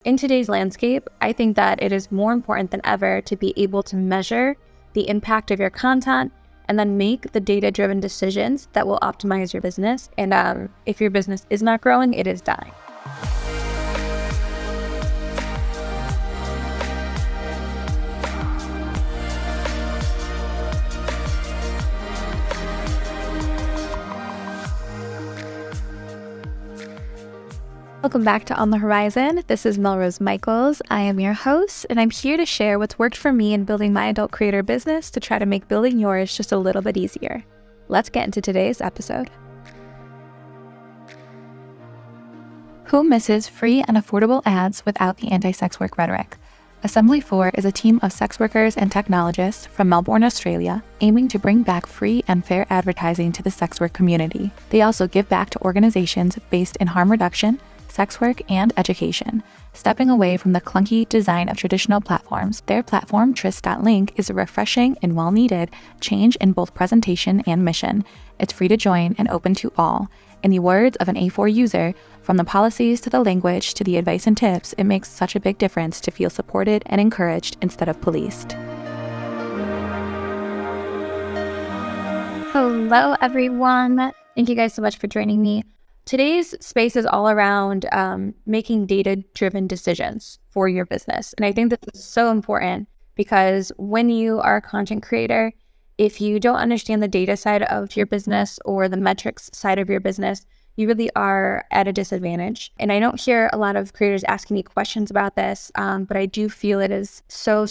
In today's landscape, I think that it is more important than ever to be able to measure the impact of your content and then make the data-driven decisions that will optimize your business. And if your business is not growing, it is dying. Welcome back to On The Horizon. This is MelRose Michaels. I am your host, and I'm here to share what's worked for me in building my adult creator business to try to make building yours just a little bit easier. Let's get into today's episode. Who misses free and affordable ads without the anti-sex work rhetoric? Assembly 4 is a team of sex workers and technologists from Melbourne, Australia, aiming to bring back free and fair advertising to the sex work community. They also give back to organizations based in harm reduction, sex work, and education. Stepping away from the clunky design of traditional platforms, their platform, Tris.link, is a refreshing and well-needed change in both presentation and mission. It's free to join and open to all. In the words of an A4 user, from the policies to the language to the advice and tips, it makes such a big difference to feel supported and encouraged instead of policed. Hello, everyone. Thank you guys so much for joining me. Today's space is all around making data-driven decisions for your business. And I think this is so important because when you are a content creator, if you don't understand the data side of your business or the metrics side of your business, you really are at a disadvantage. And I don't hear a lot of creators asking me questions about this, but I do feel it is so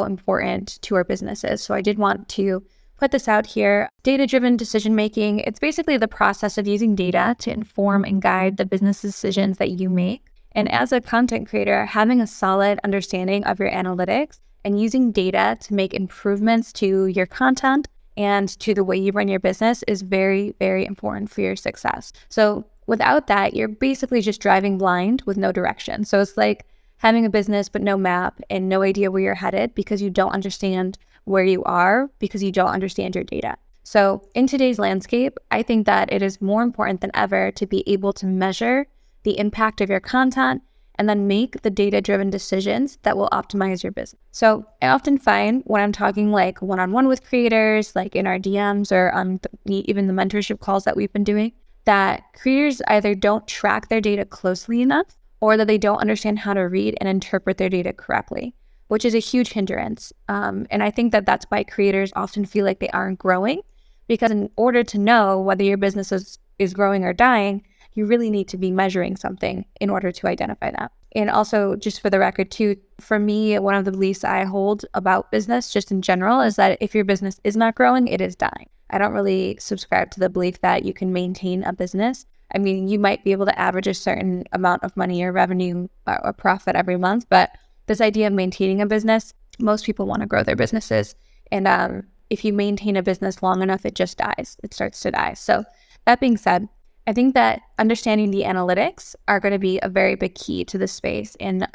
important to our businesses. So I did want to put this out here. Data-driven decision-making, it's basically the process of using data to inform and guide the business decisions that you make. And as a content creator, having a solid understanding of your analytics and using data to make improvements to your content and to the way you run your business is very important for your success. So without that, you're basically just driving blind with no direction. So it's like having a business but no map and no idea where you're headed because you don't understand where you are because you don't understand your data. So in today's landscape, I think that it is more important than ever to be able to measure the impact of your content and then make the data-driven decisions that will optimize your business. So I often find when I'm talking like one-on-one with creators, like in our DMs or on even the mentorship calls that we've been doing, that creators either don't track their data closely enough or that they don't understand how to read and interpret their data correctly, which is a huge hindrance. And I think that that's why creators often feel like they aren't growing, because in order to know whether your business is growing or dying, you really need to be measuring something in order to identify that. And also, just for the record too, for me, one of the beliefs I hold about business just in general is that if your business is not growing, it is dying. I don't really subscribe to the belief that you can maintain a business. I mean, you might be able to average a certain amount of money or revenue or profit every month, but this idea of maintaining a business, most people want to grow their businesses. And if you maintain a business long enough, it just dies. It starts to die. So that being said, I think that understanding the analytics are going to be a very big key to this space and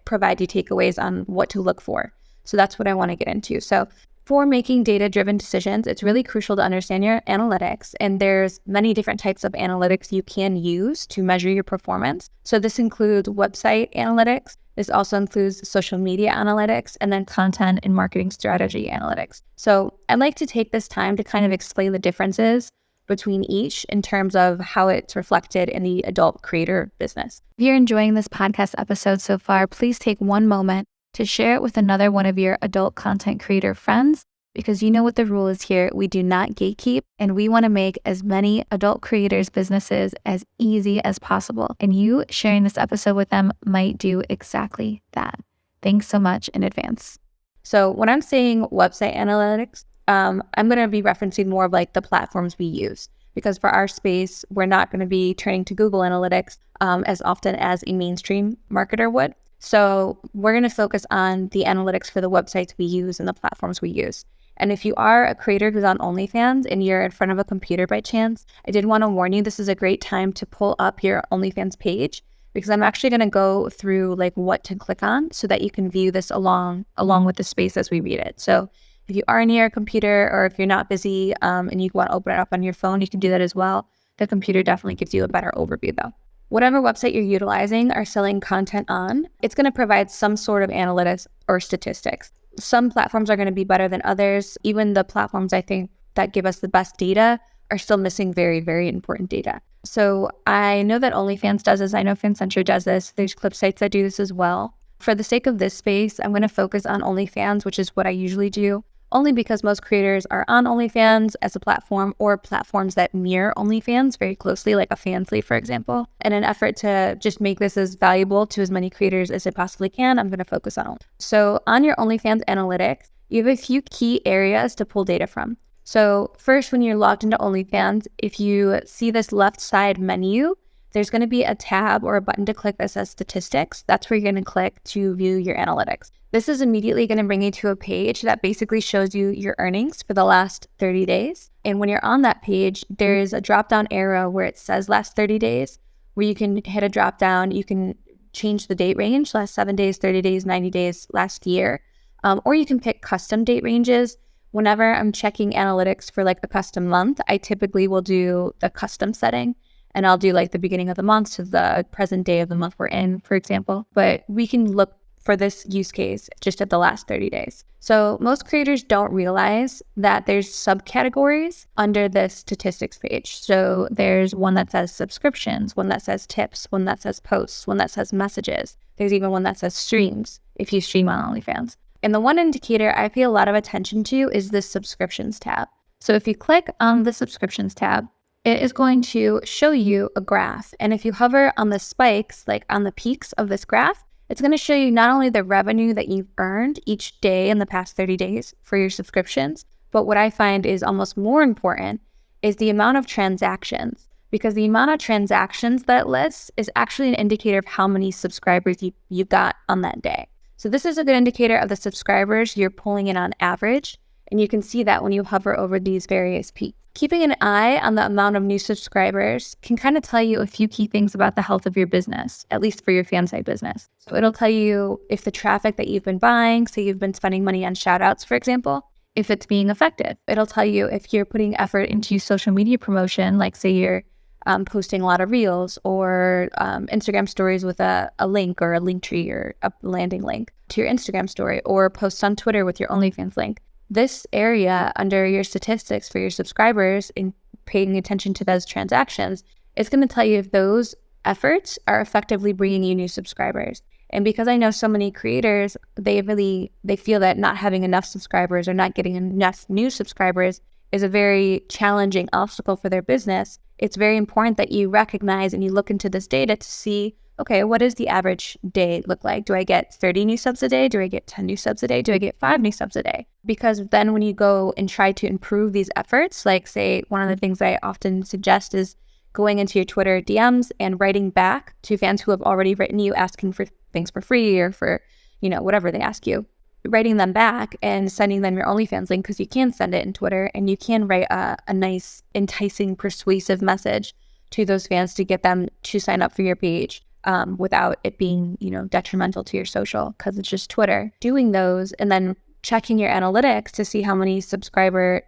provide you takeaways on what to look for. So that's what I want to get into. So for making data-driven decisions, it's really crucial to understand your analytics. And there's many different types of analytics you can use to measure your performance. So this includes website analytics. This also includes social media analytics and then content and marketing strategy analytics. So I'd like to take this time to kind of explain the differences between each in terms of how it's reflected in the adult creator business. If you're enjoying this podcast episode so far, please take one moment to share it with another one of your adult content creator friends, because you know what the rule is here. We do not gatekeep, and we want to make as many adult creators' businesses as easy as possible. And you sharing this episode with them might do exactly that. Thanks so much in advance. So when I'm saying website analytics, I'm going to be referencing more of like the platforms we use, because for our space, we're not going to be turning to Google Analytics as often as a mainstream marketer would. So we're going to focus on the analytics for the websites we use and the platforms we use. And if you are a creator who's on OnlyFans and you're in front of a computer by chance, I did want to warn you, this is a great time to pull up your OnlyFans page, because I'm actually going to go through like what to click on so that you can view this along with the space as we read it. So if you are near a computer, or if you're not busy and you want to open it up on your phone, you can do that as well. The computer definitely gives you a better overview though. whatever website you're utilizing or selling content on, it's going to provide some sort of analytics or statistics. Some platforms are going to be better than others. Even the platforms I think that give us the best data are still missing very, very important data. So I know that OnlyFans does this. I know Fancentro does this. There's clip sites that do this as well. For the sake of this space, I'm going to focus on OnlyFans, which is what I usually do, only because most creators are on OnlyFans as a platform or platforms that mirror OnlyFans very closely, like a Fansly, for example. In an effort to just make this as valuable to as many creators as it possibly can, I'm going to focus on it. So on your OnlyFans analytics, you have a few key areas to pull data from. So first, when you're logged into OnlyFans, if you see this left side menu, there's going to be a tab or a button to click that says statistics. That's where you're going to click to view your analytics. This is immediately going to bring you to a page that basically shows you your earnings for the last 30 days. And when you're on that page, there's a drop-down arrow where it says last 30 days, where you can hit a drop-down. You can change the date range, last 7 days, 30 days, 90 days, last year. Or you can pick custom date ranges. Whenever I'm checking analytics for like the custom month, I typically will do the custom setting. And I'll do like the beginning of the month to the present day of the month we're in, for example. But we can look for this use case just at the last 30 days. So most creators don't realize that there's subcategories under this statistics page. So there's one that says subscriptions, one that says tips, one that says posts, one that says messages. There's even one that says streams if you stream on OnlyFans. And the one indicator I pay a lot of attention to is this subscriptions tab. So if you click on the subscriptions tab, it is going to show you a graph. And if you hover on the spikes, like on the peaks of this graph, it's going to show you not only the revenue that you've earned each day in the past 30 days for your subscriptions, but what I find is almost more important is the amount of transactions, because the amount of transactions that it lists is actually an indicator of how many subscribers you got on that day. So this is a good indicator of the subscribers you're pulling in on average, and you can see that when you hover over these various peaks. Keeping an eye on the amount of new subscribers can kind of tell you a few key things about the health of your business, at least for your fan site business. So it'll tell you if the traffic that you've been buying, say you've been spending money on shout outs, for example, if it's being effective. It'll tell you if you're putting effort into social media promotion, like say you're posting a lot of reels or Instagram stories with a link or a link tree or a landing link to your Instagram story, or posts on Twitter with your OnlyFans link. This area under your statistics for your subscribers and paying attention to those transactions, it's going to tell you if those efforts are effectively bringing you new subscribers. And because I know so many creators, they feel that not having enough subscribers or not getting enough new subscribers is a very challenging obstacle for their business. It's very important that you recognize and you look into this data to see, okay, what does the average day look like? Do I get 30 new subs a day? Do I get 10 new subs a day? Do I get 5 new subs a day? Because then when you go and try to improve these efforts, like say one of the things I often suggest is going into your Twitter DMs and writing back to fans who have already written you asking for things for free or for, whatever they ask you. Writing them back and sending them your OnlyFans link, because you can send it in Twitter and you can write a nice, enticing, persuasive message to those fans to get them to sign up for your page. Without it being, detrimental to your social, because it's just Twitter. Doing those and then checking your analytics to see how many subscriber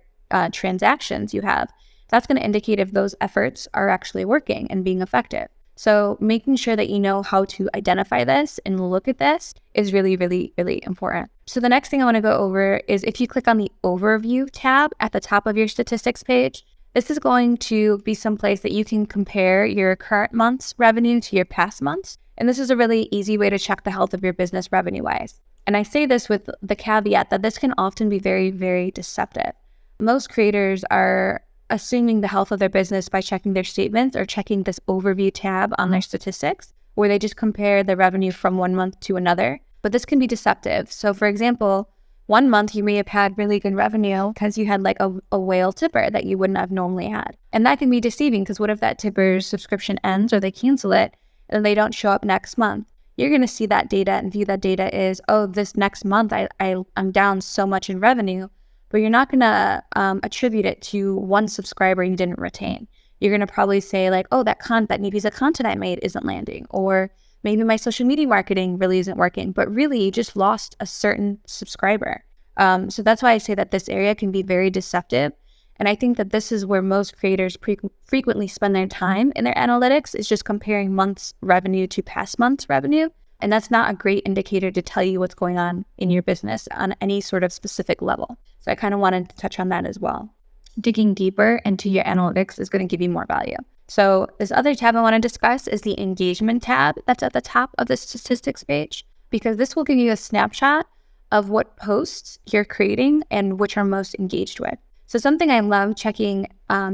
transactions you have, that's going to indicate if those efforts are actually working and being effective. So making sure that you know how to identify this and look at this is really, really, really important. So the next thing I want to go over is if you click on the overview tab at the top of your statistics page, this is going to be someplace that you can compare your current month's revenue to your past months. And this is a really easy way to check the health of your business revenue-wise. And I say this with the caveat that this can often be very, very deceptive. Most creators are assuming the health of their business by checking their statements or checking this overview tab on their statistics, where they just compare the revenue from one month to another. But this can be deceptive. So for example, one month you may have had really good revenue because you had like a whale tipper that you wouldn't have normally had. And that can be deceiving, because what if that tipper's subscription ends or they cancel it and they don't show up next month? You're going to see that data and view that data as, oh, this next month I'm down so much in revenue, but you're not going to attribute it to one subscriber you didn't retain. You're going to probably say like, oh, that new piece of content I made isn't landing, or maybe my social media marketing really isn't working, but really you just lost a certain subscriber. So that's why I say that this area can be very deceptive. And I think that this is where most creators frequently spend their time in their analytics, is just comparing months' revenue to past months' revenue. And that's not a great indicator to tell you what's going on in your business on any sort of specific level. So I kind of wanted to touch on that as well. Digging deeper into your analytics is going to give you more value. So this other tab I want to discuss is the engagement tab that's at the top of the statistics page, because this will give you a snapshot of what posts you're creating and which are most engaged with. So something I love checking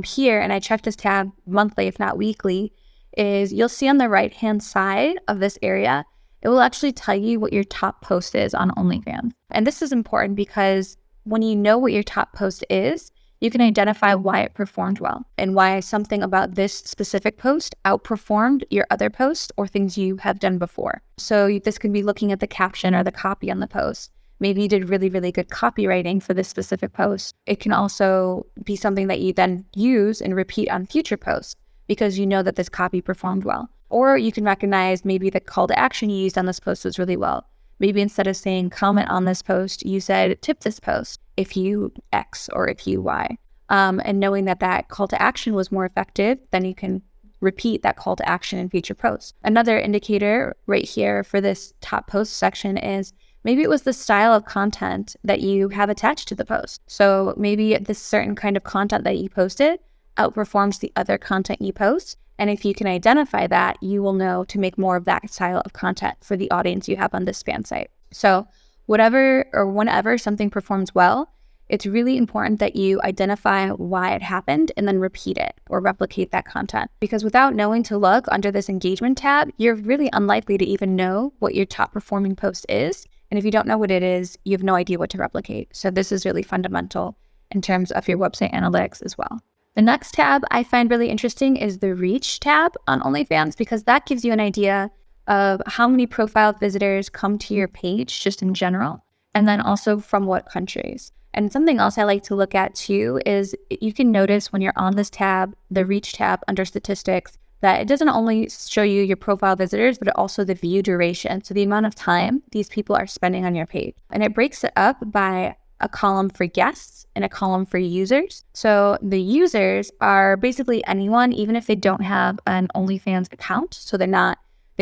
here, and I check this tab monthly, if not weekly, is you'll see on the right-hand side of this area, it will actually tell you what your top post is on OnlyFans. And this is important because when you know what your top post is, you can identify why it performed well and why something about this specific post outperformed your other posts or things you have done before. So this could be looking at the caption or the copy on the post. Maybe you did really, really good copywriting for this specific post. It can also be something that you then use and repeat on future posts because you know that this copy performed well. Or you can recognize maybe the call to action you used on this post was really well. Maybe instead of saying comment on this post, you said tip this post if you X or if you Y. And knowing that that call to action was more effective, then you can repeat that call to action in future posts. Another indicator right here for this top post section is maybe it was the style of content that you have attached to the post. So maybe this certain kind of content that you posted outperforms the other content you post. And if you can identify that, you will know to make more of that style of content for the audience you have on this fan site. So whatever or whenever something performs well, it's really important that you identify why it happened and then repeat it or replicate that content. Because without knowing to look under this engagement tab, you're really unlikely to even know what your top performing post is. And if you don't know what it is, you have no idea what to replicate. So this is really fundamental in terms of your website analytics as well. The next tab I find really interesting is the reach tab on OnlyFans, because that gives you an idea of how many profile visitors come to your page just in general, and then also from what countries. And something else I like to look at too is you can notice when you're on this tab, the reach tab under statistics, that it doesn't only show you your profile visitors, but also the view duration. So the amount of time these people are spending on your page. And it breaks it up by a column for guests and a column for users. So the users are basically anyone, even if they don't have an OnlyFans account. So they've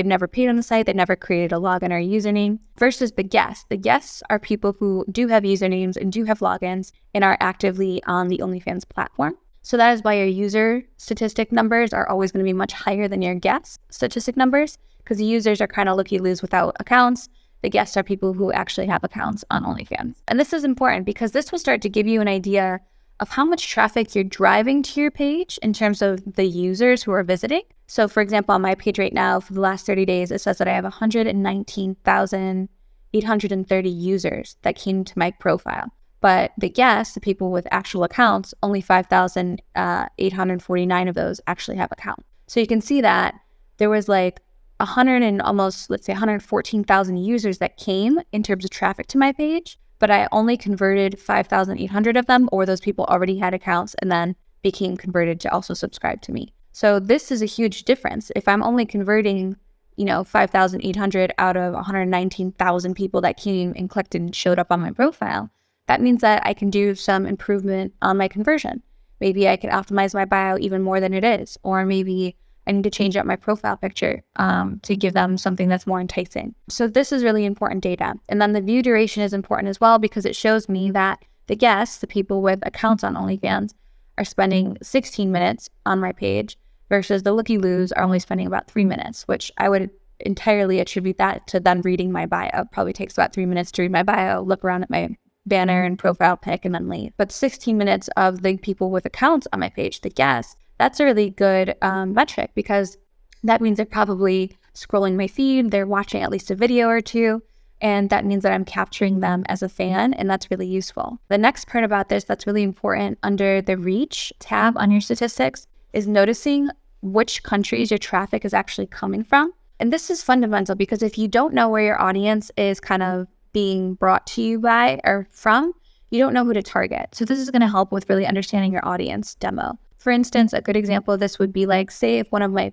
never paid on the site, they've never created a login or username, versus the guests. The guests are people who do have usernames and do have logins and are actively on the OnlyFans platform. So that is why your user statistic numbers are always going to be much higher than your guest statistic numbers, because the users are kind of looky-loos without accounts. The guests are people who actually have accounts on OnlyFans. And this is important because this will start to give you an idea of how much traffic you're driving to your page in terms of the users who are visiting. So for example, on my page right now, for the last 30 days, it says that I have 119,830 users that came to my profile. But the guests, the people with actual accounts, only 5,849 of those actually have accounts. So you can see that there was like 114,000 users that came in terms of traffic to my page, but I only converted 5,800 of them, or those people already had accounts and then became converted to also subscribe to me. So this is a huge difference. If I'm only converting, 5,800 out of 119,000 people that came and clicked and showed up on my profile, that means that I can do some improvement on my conversion. Maybe I can optimize my bio even more than it is, or maybe I need to change up my profile picture to give them something that's more enticing. So this is really important data. And then the view duration is important as well, because it shows me that the guests, the people with accounts on OnlyFans, are spending 16 minutes on my page versus the looky-loos are only spending about 3 minutes, which I would entirely attribute that to them reading my bio. It probably takes about 3 minutes to read my bio, look around at my banner and profile pic, and then leave. But 16 minutes of the people with accounts on my page, the guests, that's a really good metric, because that means they're probably scrolling my feed, they're watching at least a video or two, and that means that I'm capturing them as a fan, and that's really useful. The next part about this that's really important under the reach tab on your statistics is noticing which countries your traffic is actually coming from. And this is fundamental, because if you don't know where your audience is kind of being brought to you by or from, you don't know who to target. So this is going to help with really understanding your audience demo. For instance, a good example of this would be like, say if one of my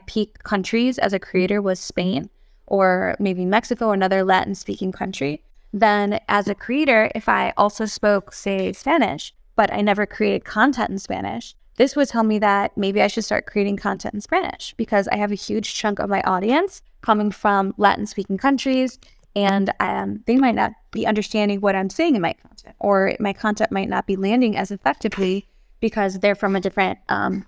peak countries as a creator was Spain, or maybe Mexico, another Latin speaking country, then as a creator, if I also spoke, say, Spanish, but I never created content in Spanish, this would tell me that maybe I should start creating content in Spanish because I have a huge chunk of my audience coming from Latin-speaking countries, and they might not be understanding what I'm saying in my content, or my content might not be landing as effectively because they're from a different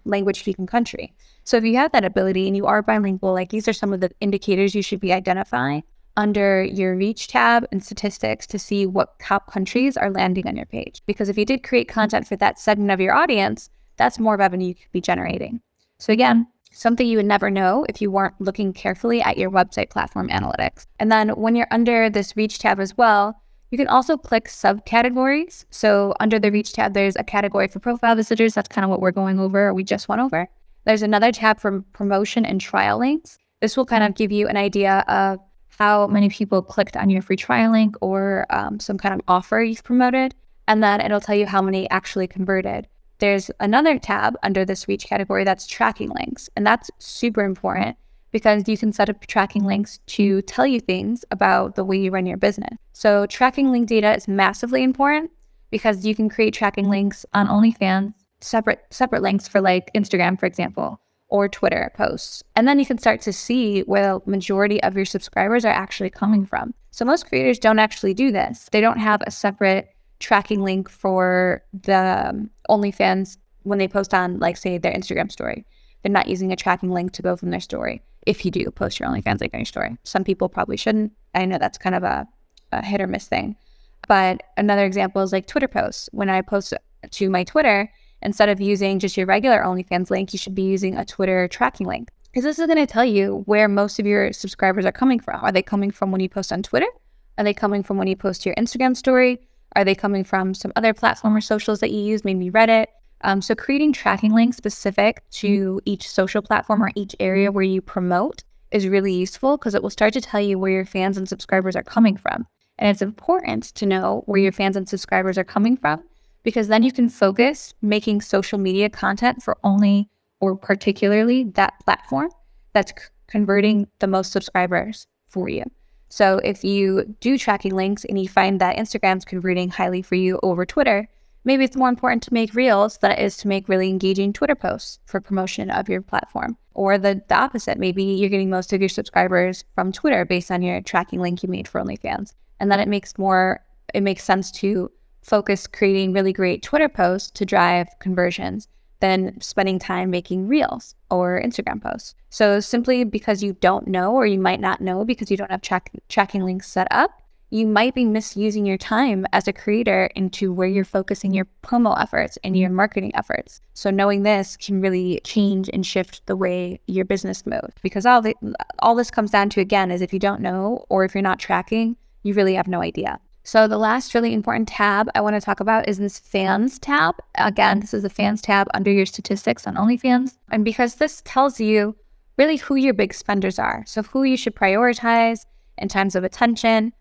language-speaking country. So if you have that ability and you are bilingual, like these are some of the indicators you should be identifying under your reach tab and statistics to see what top countries are landing on your page. Because if you did create content for that segment of your audience, that's more revenue you could be generating. So again, something you would never know if you weren't looking carefully at your website platform analytics. And then when you're under this reach tab as well, you can also click subcategories. So under the reach tab, there's a category for profile visitors. That's kind of what we're going over, or we just went over. There's another tab for promotion and trial links. This will kind of give you an idea of how many people clicked on your free trial link or some kind of offer you've promoted. And then it'll tell you how many actually converted. There's another tab under this reach category that's tracking links. And that's super important because you can set up tracking links to tell you things about the way you run your business. So tracking link data is massively important because you can create tracking links on OnlyFans, separate links for like Instagram, for example, or Twitter posts. And then you can start to see where the majority of your subscribers are actually coming from. So most creators don't actually do this. They don't have a separate tracking link for the OnlyFans when they post on, like, say, their Instagram story. They're not using a tracking link to go from their story. If you do post your OnlyFans link on your story, some people probably shouldn't. I know that's kind of a hit or miss thing. But another example is like Twitter posts. When I post to my Twitter, instead of using just your regular OnlyFans link, you should be using a Twitter tracking link. Because this is going to tell you where most of your subscribers are coming from. Are they coming from when you post on Twitter? Are they coming from when you post to your Instagram story? Are they coming from some other platform or socials that you use, maybe Reddit? So creating tracking links specific to each social platform or each area where you promote is really useful because it will start to tell you where your fans and subscribers are coming from. And it's important to know where your fans and subscribers are coming from because then you can focus making social media content for only or particularly that platform that's converting the most subscribers for you. So if you do tracking links and you find that Instagram's converting highly for you over Twitter, maybe it's more important to make reels than it is to make really engaging Twitter posts for promotion of your platform. Or the opposite, maybe you're getting most of your subscribers from Twitter based on your tracking link you made for OnlyFans. And then it makes sense to focus creating really great Twitter posts to drive conversions than spending time making reels or Instagram posts. So simply because you don't know, or you might not know because you don't have tracking links set up, you might be misusing your time as a creator into where you're focusing your promo efforts and your marketing efforts. So knowing this can really change and shift the way your business moves. Because all this comes down to, again, is if you don't know or if you're not tracking, you really have no idea. So the last really important tab I want to talk about is this fans tab. Again, this is the fans tab under your statistics on OnlyFans. And because this tells you really who your big spenders are. So who you should prioritize in terms of attention,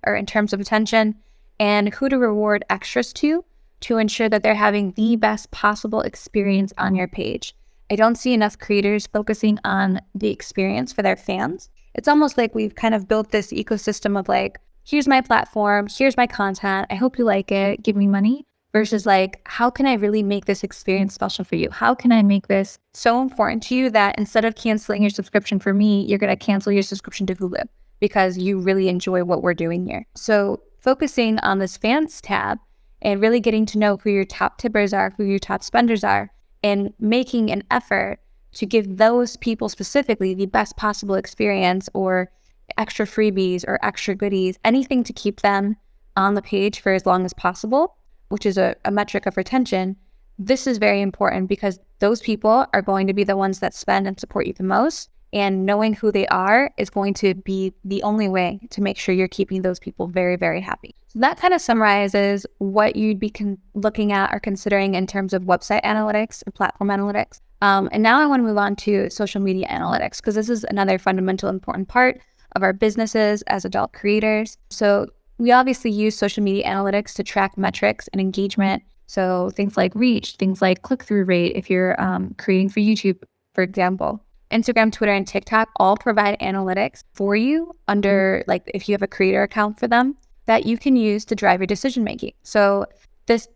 and who to reward extras to ensure that they're having the best possible experience on your page. I don't see enough creators focusing on the experience for their fans. It's almost like we've kind of built this ecosystem of like, here's my platform, here's my content, I hope you like it, give me money, versus like, how can I really make this experience special for you? How can I make this so important to you that instead of canceling your subscription for me, you're going to cancel your subscription to Hulu because you really enjoy what we're doing here. So focusing on this fans tab and really getting to know who your top tippers are, who your top spenders are, and making an effort to give those people specifically the best possible experience or extra freebies or extra goodies, anything to keep them on the page for as long as possible, which is a metric of retention. This is very important because those people are going to be the ones that spend and support you the most. And knowing who they are is going to be the only way to make sure you're keeping those people very, very happy. So that kind of summarizes what you'd be looking at or considering in terms of website analytics and platform analytics. And now I want to move on to social media analytics because this is another fundamental important part of our businesses as adult creators. So we obviously use social media analytics to track metrics and engagement. So things like reach, things like click-through rate, if you're creating for YouTube, for example. Instagram, Twitter, and TikTok all provide analytics for you under, like, if you have a creator account for them, that you can use to drive your decision making. So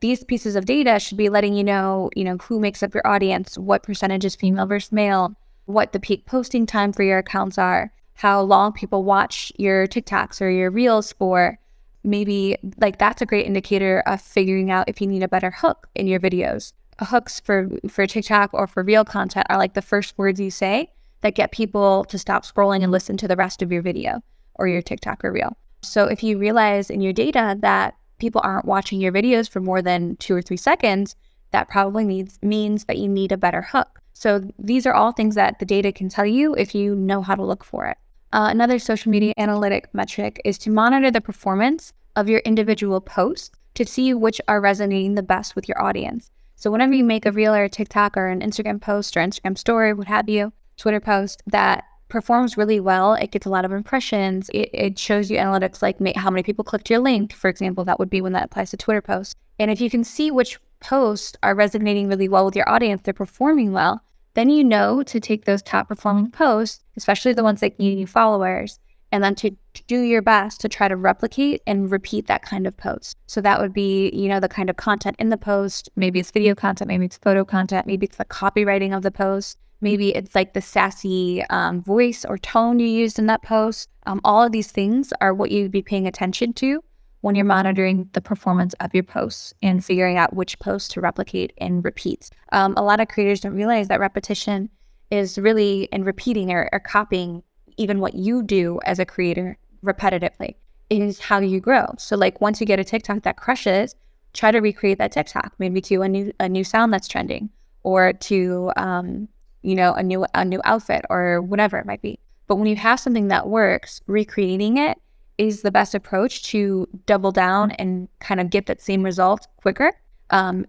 these pieces of data should be letting you know, who makes up your audience, what percentage is female versus male, what the peak posting time for your accounts are, how long people watch your TikToks or your Reels for. Maybe like that's a great indicator of figuring out if you need a better hook in your videos. Hooks for TikTok or for Reel content are like the first words you say that get people to stop scrolling and listen to the rest of your video or your TikTok or Reel. So if you realize in your data that people aren't watching your videos for more than 2 or 3 seconds, that probably means that you need a better hook. So these are all things that the data can tell you if you know how to look for it. Another social media analytic metric is to monitor the performance of your individual posts to see which are resonating the best with your audience. So whenever you make a Reel or a TikTok or an Instagram post or Instagram story, what have you, Twitter post that performs really well, it gets a lot of impressions. It shows you analytics like how many people clicked your link, for example. That would be when that applies to Twitter posts. And if you can see which posts are resonating really well with your audience, they're performing well, then you know to take those top performing posts, especially the ones that gain you followers, and then to do your best to try to replicate and repeat that kind of post. So that would be, the kind of content in the post. Maybe it's video content, maybe it's photo content, maybe it's the copywriting of the post. Maybe it's like the sassy voice or tone you used in that post. All of these things are what you'd be paying attention to when you're monitoring the performance of your posts and figuring out which posts to replicate and repeat. A lot of creators don't realize that repetition is really in repeating or copying even what you do as a creator repetitively is how you grow. So like once you get a TikTok that crushes, try to recreate that TikTok, maybe to a new sound that's trending or to a new outfit or whatever it might be. But when you have something that works, recreating it is the best approach to double down and kind of get that same result quicker.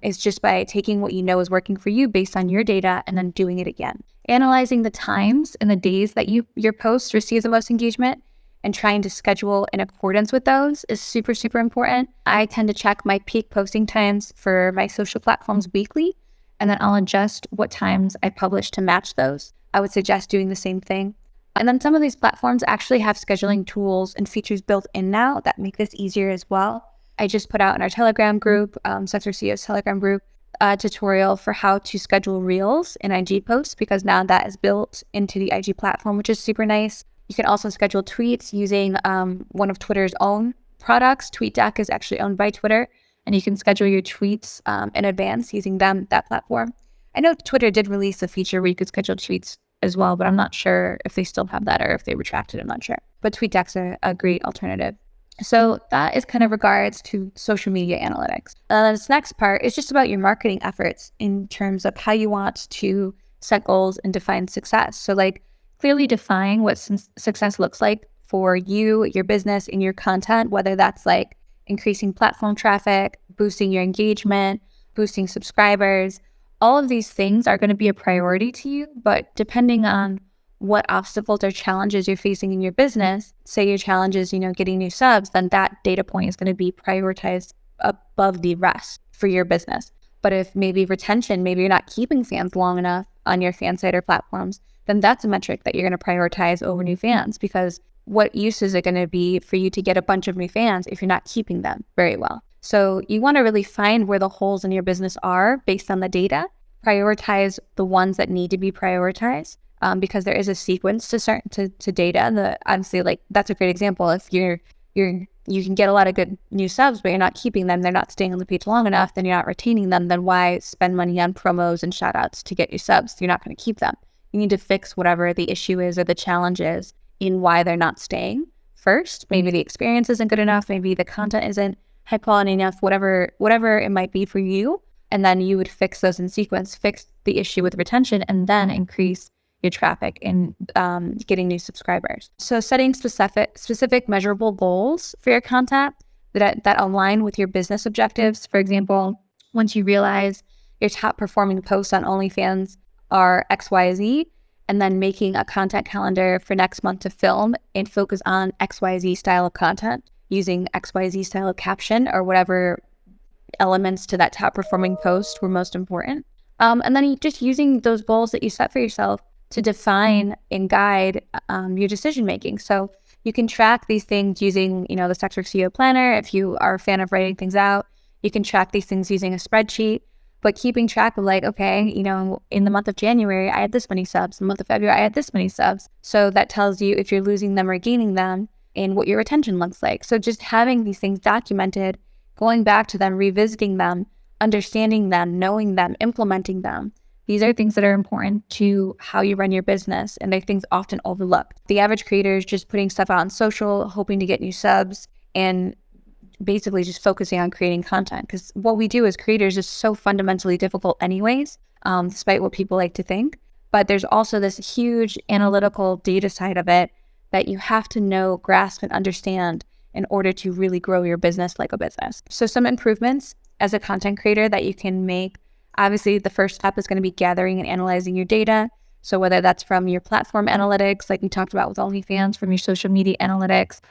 Is just by taking what you know is working for you based on your data and then doing it again. Analyzing the times and the days that your post receives the most engagement and trying to schedule in accordance with those is super, super important. I tend to check my peak posting times for my social platforms weekly, and then I'll adjust what times I publish to match those. I would suggest doing the same thing. And then some of these platforms actually have scheduling tools and features built in now that make this easier as well. I just put out in our Telegram group, Success CEO's Telegram group, a tutorial for how to schedule Reels in IG posts because now that is built into the IG platform, which is super nice. You can also schedule tweets using one of Twitter's own products. TweetDeck is actually owned by Twitter, and you can schedule your tweets in advance using that platform. I know Twitter did release a feature where you could schedule tweets as well, but I'm not sure if they still have that or if they retracted. I'm not sure. But TweetDeck's a great alternative. So that is kind of regards to social media analytics. This next part is just about your marketing efforts in terms of how you want to set goals and define success. So like clearly define what success looks like for you, your business, and your content, whether that's like increasing platform traffic, boosting your engagement, boosting subscribers. All of these things are going to be a priority to you, but depending on what obstacles or challenges you're facing in your business, say your challenge is, getting new subs, then that data point is going to be prioritized above the rest for your business. But if maybe retention, maybe you're not keeping fans long enough on your fan site or platforms, then that's a metric that you're going to prioritize over new fans, because what use is it going to be for you to get a bunch of new fans if you're not keeping them very well? So you want to really find where the holes in your business are based on the data, prioritize the ones that need to be prioritized. Because there is a sequence to data. Honestly, like that's a great example. If you can get a lot of good new subs, but you're not keeping them, they're not staying on the page long enough, then you're not retaining them, then why spend money on promos and shout outs to get your subs? You're not going to keep them. You need to fix whatever the issue is or the challenge is in why they're not staying first. Maybe the experience isn't good enough, maybe the content isn't high quality enough, whatever it might be for you. And then you would fix those in sequence, fix the issue with retention, and then increase your traffic and getting new subscribers. So setting specific measurable goals for your content that align with your business objectives. For example, once you realize your top performing posts on OnlyFans are XYZ, and then making a content calendar for next month to film and focus on XYZ style of content using XYZ style of caption or whatever elements to that top performing post were most important. And then just using those goals that you set for yourself to define and guide your decision making. So you can track these things using, the Success CEO Planner. If you are a fan of writing things out, You can track these things using a spreadsheet, but keeping track of like, okay, in the month of January, I had this many subs. In the month of February, I had this many subs. So that tells you if you're losing them or gaining them and what your retention looks like. So just having these things documented, going back to them, revisiting them, understanding them, knowing them, implementing them. These are things that are important to how you run your business, and they're things often overlooked. The average creator is just putting stuff out on social, hoping to get new subs, and basically just focusing on creating content, because what we do as creators is so fundamentally difficult anyways, despite what people like to think. But there's also this huge analytical data side of it that you have to know, grasp, and understand in order to really grow your business like a business. So some improvements as a content creator that you can make. Obviously, the first step is going to be gathering and analyzing your data. So whether that's from your platform analytics, like we talked about with OnlyFans, from your social media analytics,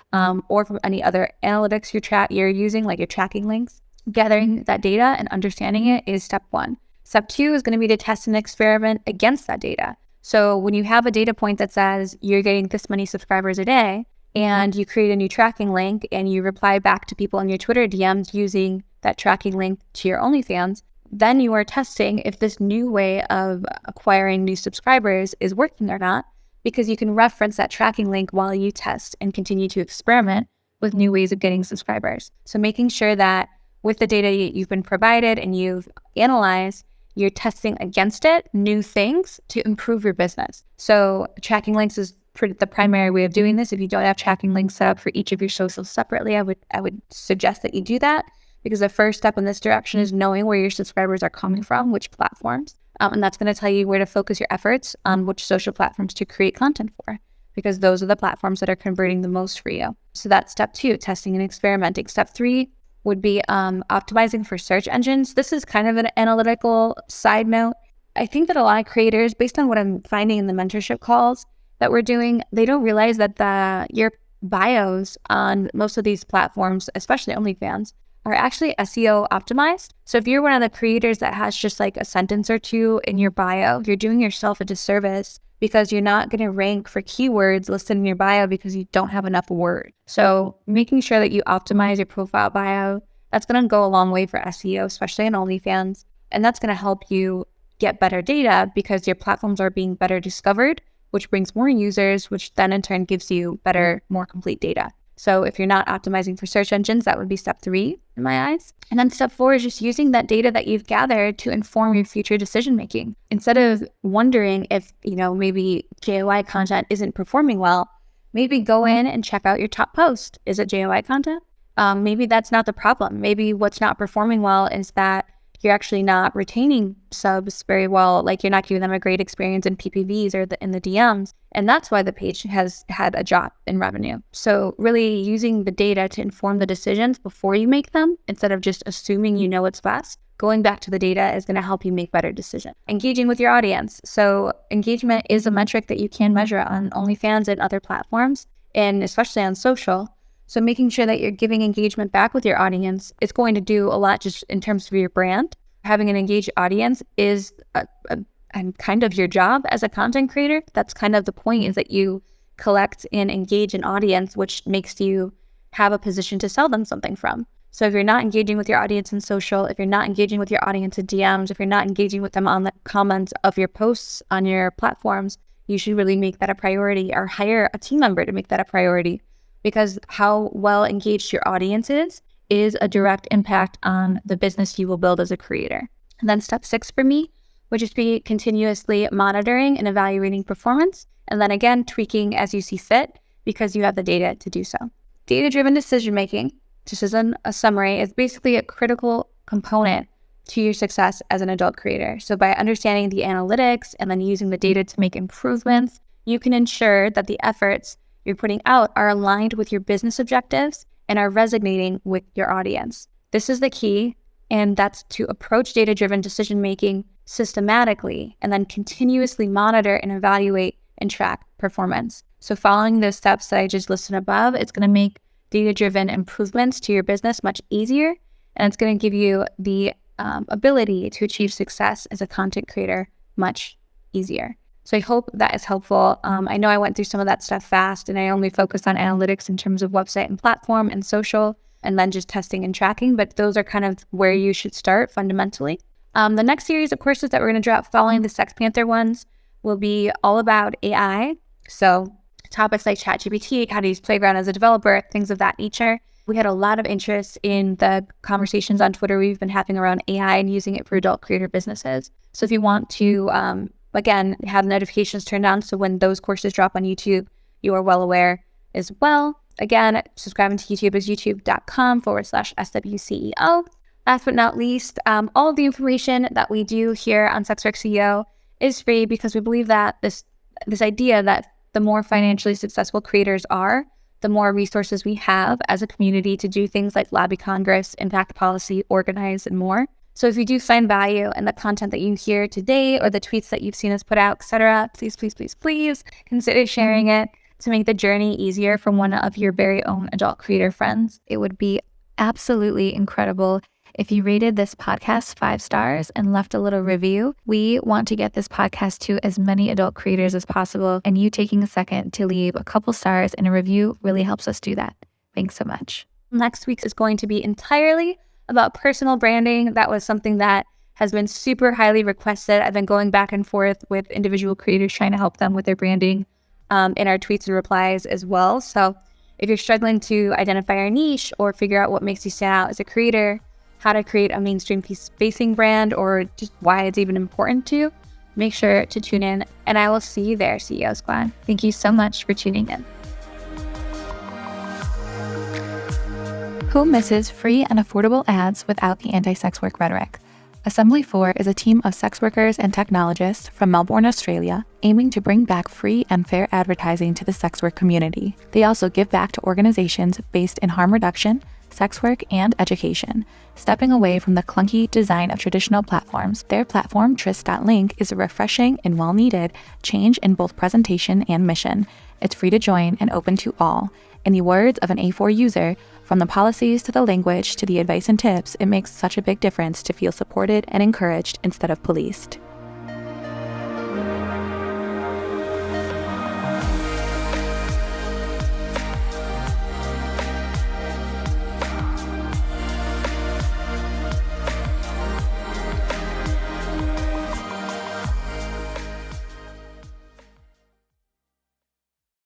or from any other analytics you're using, like your tracking links, gathering that data and understanding it is step one. Step two is going to be to test and experiment against that data. So when you have a data point that says you're getting this many subscribers a day, and you create a new tracking link and you reply back to people in your Twitter DMs using that tracking link to your OnlyFans, then you are testing if this new way of acquiring new subscribers is working or not, because you can reference that tracking link while you test and continue to experiment with new ways of getting subscribers. So making sure that with the data you've been provided and you've analyzed, you're testing against it new things to improve your business. So tracking links is the primary way of doing this. If you don't have tracking links set up for each of your socials separately, I would suggest that you do that, because the first step in this direction is knowing where your subscribers are coming from, which platforms, and that's going to tell you where to focus your efforts on which social platforms to create content for, because those are the platforms that are converting the most for you. So that's step two, testing and experimenting. Step three would be optimizing for search engines. This is kind of an analytical side note. I think that a lot of creators, based on what I'm finding in the mentorship calls that we're doing, they don't realize that your bios on most of these platforms, especially OnlyFans, are actually SEO optimized. So if you're one of the creators that has just like a sentence or two in your bio, you're doing yourself a disservice, because you're not going to rank for keywords listed in your bio because you don't have enough words. So making sure that you optimize your profile bio, that's going to go a long way for SEO, especially in OnlyFans. And that's going to help you get better data because your platforms are being better discovered, which brings more users, which then in turn gives you better, more complete data. So if you're not optimizing for search engines, that would be step three in my eyes. And then step four is just using that data that you've gathered to inform your future decision-making. Instead of wondering if, maybe JOI content isn't performing well, maybe go in and check out your top post. Is it JOI content? Maybe that's not the problem. Maybe what's not performing well is that you're actually not retaining subs very well, like you're not giving them a great experience in PPVs or in the DMs. And that's why the page has had a drop in revenue. So really using the data to inform the decisions before you make them, instead of just assuming you know what's best, going back to the data is going to help you make better decisions. Engaging with your audience. So engagement is a metric that you can measure on OnlyFans and other platforms, and especially on social. So making sure that you're giving engagement back with your audience is going to do a lot just in terms of your brand. Having an engaged audience is kind of your job as a content creator. That's kind of the point, is that you collect and engage an audience, which makes you have a position to sell them something from. So if you're not engaging with your audience in social, if you're not engaging with your audience in DMs, if you're not engaging with them on the comments of your posts on your platforms, you should really make that a priority, or hire a team member to make that a priority. Because how well engaged your audience is a direct impact on the business you will build as a creator. And then step 6 for me would just be continuously monitoring and evaluating performance. And then again, tweaking as you see fit, because you have the data to do so. Data-driven decision-making, just as a summary, is basically a critical component to your success as an adult creator. So by understanding the analytics and then using the data to make improvements, you can ensure that the efforts you're putting out are aligned with your business objectives and are resonating with your audience. This is the key, and that's to approach data-driven decision-making systematically and then continuously monitor and evaluate and track performance. So following those steps that I just listed above, it's going to make data-driven improvements to your business much easier, and it's going to give you the ability to achieve success as a content creator much easier. So I hope that is helpful. I know I went through some of that stuff fast, and I only focused on analytics in terms of website and platform and social, and then just testing and tracking. But those are kind of where you should start fundamentally. The next series of courses that we're going to drop following the Sex Panther ones will be all about AI. So topics like ChatGPT, how to use Playground as a developer, things of that nature. We had a lot of interest in the conversations on Twitter we've been having around AI and using it for adult creator businesses. So if you want to, again, have notifications turned on so when those courses drop on YouTube, you are well aware as well. Again, subscribing to YouTube is youtube.com/SWCEO. Last but not least, all of the information that we do here on Sex Work CEO is free because we believe that this idea that the more financially successful creators are, the more resources we have as a community to do things like lobby Congress, impact policy, organize, and more. So if you do find value in the content that you hear today or the tweets that you've seen us put out, etc., please consider sharing it to make the journey easier for one of your very own adult creator friends. It would be absolutely incredible if you rated this podcast 5 stars and left a little review. We want to get this podcast to as many adult creators as possible, and you taking a second to leave a couple stars and a review really helps us do that. Thanks so much. Next week is going to be entirely about personal branding. That was something that has been super highly requested. I've been going back and forth with individual creators trying to help them with their branding in our tweets and replies as well. So if you're struggling to identify your niche or figure out what makes you stand out as a creator, how to create a mainstream facing brand, or just why it's even important to you, make sure to tune in, and I will see you there, CEO Squad. Thank you so much for tuning in. Who misses free and affordable ads without the anti-sex work rhetoric? Assembly 4 is a team of sex workers and technologists from Melbourne, Australia, aiming to bring back free and fair advertising to the sex work community. They also give back to organizations based in harm reduction, sex work, and education. Stepping away from the clunky design of traditional platforms, their platform, Tris.link, is a refreshing and well-needed change in both presentation and mission. It's free to join and open to all. In the words of an A4 user, from the policies to the language to the advice and tips, it makes such a big difference to feel supported and encouraged instead of policed.